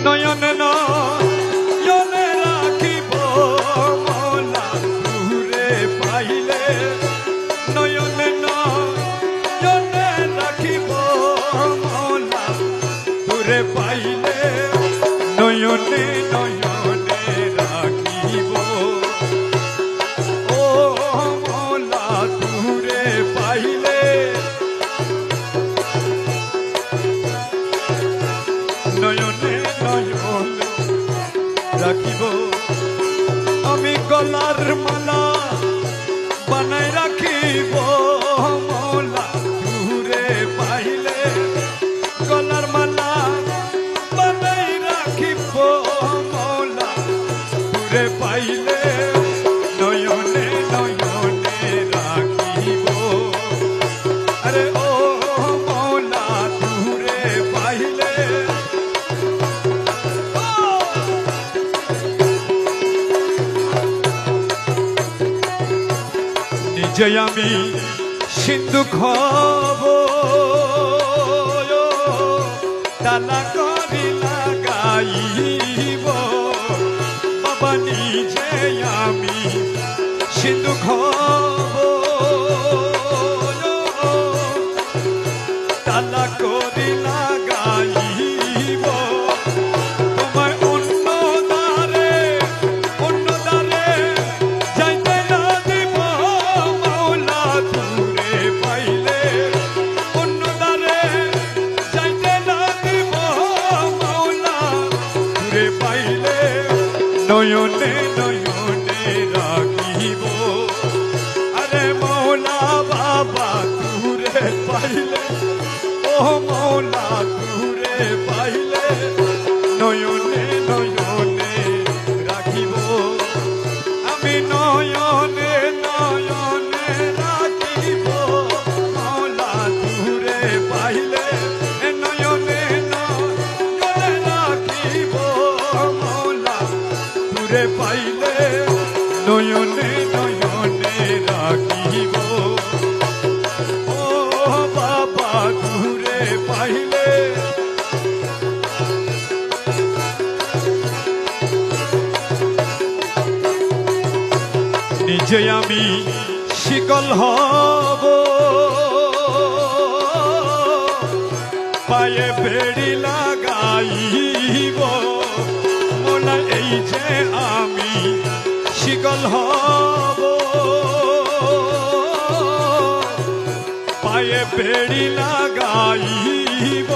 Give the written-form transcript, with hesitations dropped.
নয়নে নয়নে রাখিব মোলা দূরে পাইলে নয়নে নয়নে রাখিব মোলা দূরে পাইলে নয়নে নয়নে রাখিব ও মোলা দূরে পাইলে নয়নে নয়নে রাখিব আমি গলার মালা বানাই রাখিব মোলা দূরে পাইলে গলার মালা বানাই রাখিব মোলা দূরে পাইলে নয়নে নয়নে রাখিব আরে ও মোলা দূরে পাইলে যে আমি সিন্ধু খব তালা করি লাগাইব বাবা নিজে আমি সিন্ধু খব তালা করি লাগাইব তোমায় অন্য দ্বারে যাইতে না দিব মৌলা দূরে পাইলে অন্য দ্বারে যাইতে না দিব মৌলা দূরে পাইলে নয়নে নয়নে রাখিব আরে মৌলা বাবা দূরে পাইলে ও মৌলা দূরে পাইলে নয়নে নয়নে রাখিব আমি নয়নে নয়নে রাখিব মৌলা দূরে পাইলে নয়নে নয়নে রাখিব মৌলা দূরে পাইলে নয়নে নয়নে রাখিব ও বাবা দূরে পাইলে নিজে আমি শিকল হব পায়ে বেড়ি লাগাইব মোলা এই যে আমি শিকল হব পায়ে বেড়ি লাগাইব